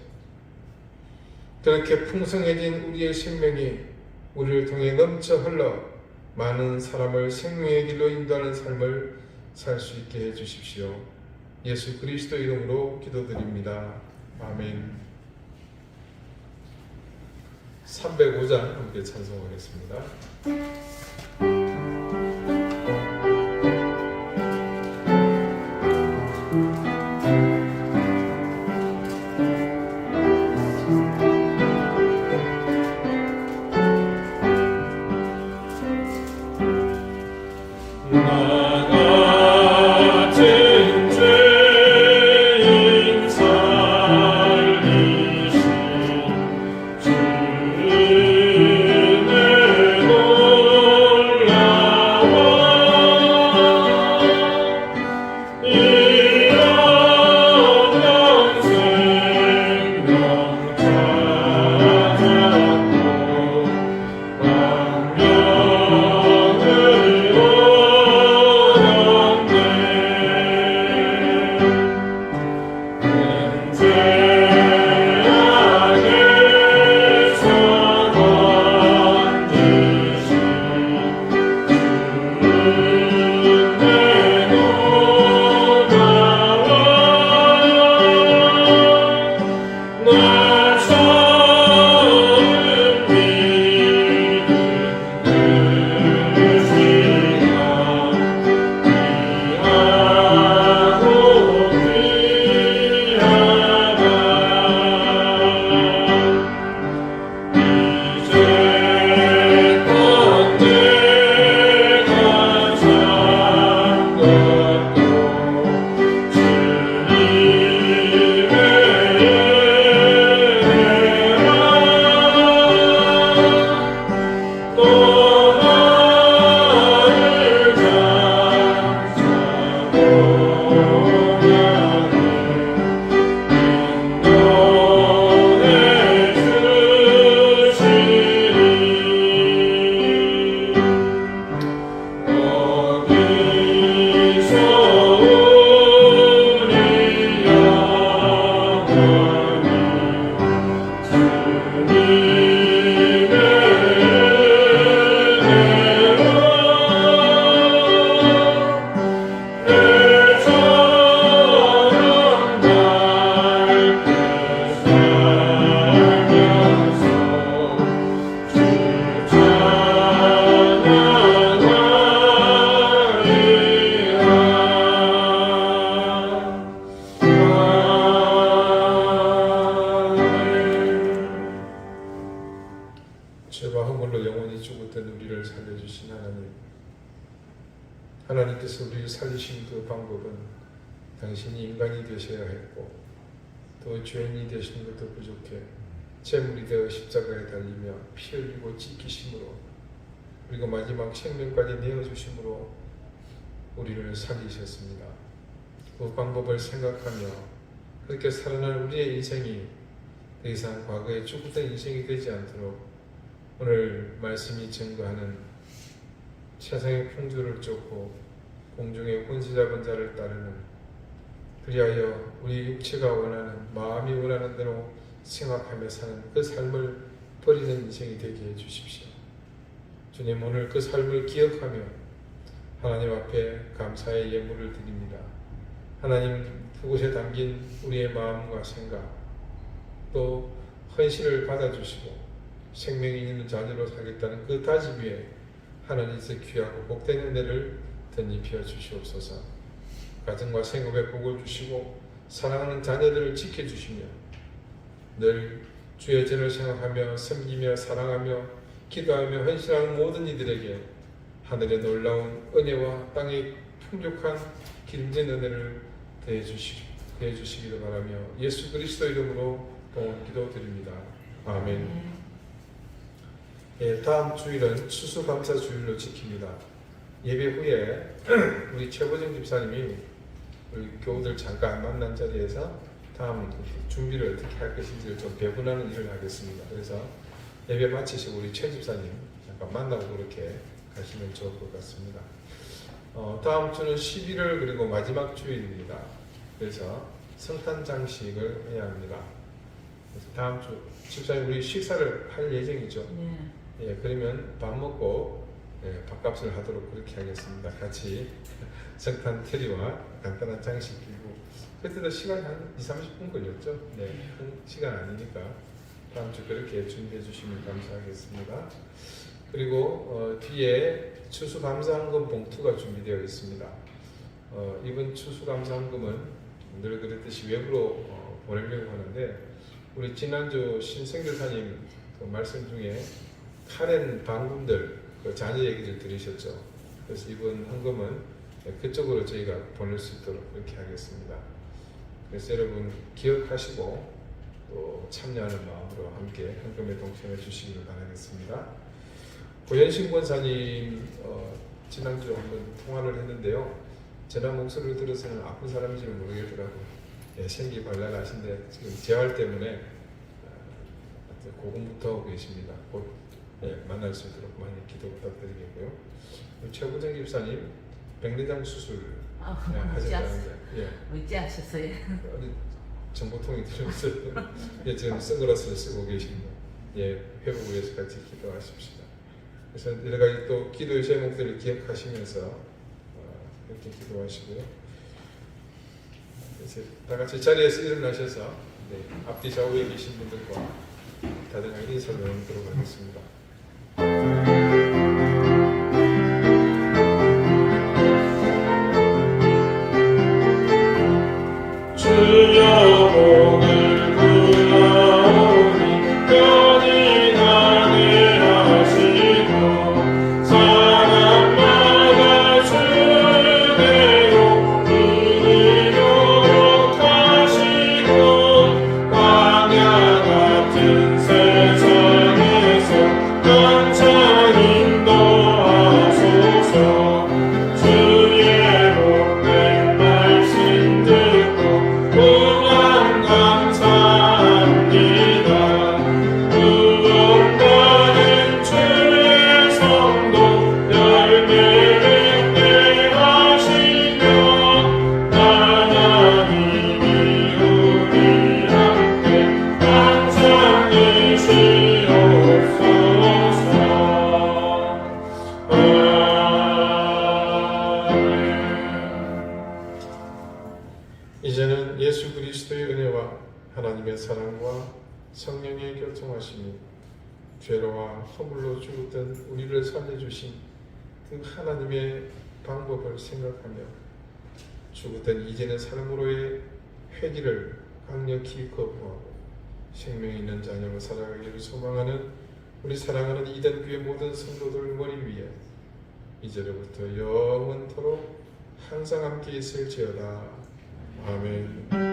그렇게 풍성해진 우리의 생명이 우리를 통해 넘쳐 흘러 많은 사람을 생명의 길로 인도하는 삶을 살 수 있게 해주십시오. 예수 그리스도 이름으로 기도드립니다. 아멘. 305장 함께 찬송하겠습니다. 죄와 허물로 영원히 죽었던 우리를 살려주신 하나님, 하나님께서 우리를 살리신 그 방법은 당신이 인간이 되셔야 했고 또 죄인이 되시는 것도 부족해 제물이 되어 십자가에 달리며 피 흘리고 찢기심으로 그리고 마지막 생명까지 내어주심으로 우리를 살리셨습니다. 그 방법을 생각하며 그렇게 살아난 우리의 인생이 더 이상 과거에 죽었던 인생이 되지 않도록 오늘 말씀이 증거하는 세상의 풍조를 쫓고 공중의 권세 잡은 자를 따르는, 그리하여 우리 육체가 원하는, 마음이 원하는 대로 생각하며 사는 그 삶을 버리는 인생이 되게 해주십시오. 주님, 오늘 그 삶을 기억하며 하나님 앞에 감사의 예물을 드립니다. 하나님 그곳에 담긴 우리의 마음과 생각, 또 헌신을 받아주시고 생명이 있는 자녀로 살겠다는 그 다짐 위에 하나님께서 귀하고 복된 은혜를 덧입혀 주시옵소서. 가정과 생업에 복을 주시고 사랑하는 자녀들을 지켜주시며 늘 주의 전을 생각하며 섬기며 사랑하며 기도하며 헌신하는 모든 이들에게 하늘의 놀라운 은혜와 땅의 풍족한 기름진 은혜를 더해주시기를 바라며 예수 그리스도 이름으로 기도드립니다. 아멘. 다음 주일은 추수감사 주일로 지킵니다. 예배 후에 우리 최보정 집사님이 우리 교우들 잠깐 만난 자리에서 다음 준비를 어떻게 할 것인지를 좀 배분하는 일을 하겠습니다. 그래서 예배 마치시고 우리 최 집사님 잠깐 만나고 그렇게 가시면 좋을 것 같습니다. 다음 주는 11월 그리고 마지막 주일입니다. 그래서 성탄 장식을 해야 합니다. 그래서 다음 주 집사님 우리 식사를 할 예정이죠. 네. 예, 그러면 밥 먹고 밥값을 하도록 그렇게 하겠습니다. 같이 성탄 트리와 간단한 장식 끼고 그때도 시간이 한 20-30분 걸렸죠. 네, 큰 시간 아니니까 다음 주 그렇게 준비해 주시면 감사하겠습니다. 그리고 뒤에 추수감사헌금 봉투가 준비되어 있습니다. 이번 추수감사헌금은 늘 그랬듯이 외부로 보내려고 하는데 우리 지난주 신생교사님 그 말씀 중에 카렌 방군들 그 자녀 얘기를 들으셨죠. 그래서 이번 헌금은 그쪽으로 저희가 보낼 수 있도록 그렇게 하겠습니다. 그래서 여러분 기억하시고 또 참여하는 마음으로 함께 헌금에 동참해 주시기를 바라겠습니다. 고현신 권사님 지난주 한번 통화를 했는데요. 전화 목소리를 들어서는 아픈 사람인지는 모르겠더라고요. 예, 생기발랄하신데 지금 재활 때문에 고군부터 하고 계십니다. 곧 만날 수 있도록 많이 기도 부탁드리겠고요. 최구정 집사님 백내장 수술 하셨다는데 어찌 하셨어요? 정보통이 들어있어요. 예, 지금 선글라스를 쓰고 계십니다. 예, 회복을 위해서 같이 기도하십시다. 그래서 여러 가지 또 기도의 제목들을 기억하시면서 이렇게 기도하시고요. 이제 다 같이 자리에서 일어나셔서 앞뒤 좌우에 계신 분들과 다들 인사를 나누도록 하겠습니다. 주여 복을 구하오니 편히 가게 하시고 사람마다 주대로 이르도록 하시고 광야 같은 세상에서 항상 인도하소서. 주의 복된 말씀 듣고 무한 감사합니다. 구원받은 주의 성도 열매 맺게 하시며 하나님이 우리 함께 항상 계시옵소서. 이제는 예수 그리스도의 은혜와 하나님의 사랑과 성령의 교통하심이 죄로와 허물로 죽었던 우리를 살려주신 그 하나님의 방법을 생각하며 죽었던 이제는 삶으로의 회개를 강력히 거부하고 생명 있는 자녀로 살아가기를 소망하는 우리 사랑하는 이단교회 모든 성도들 머리 위에 이제로부터 영원토록 항상 함께 있을지어다. 아멘.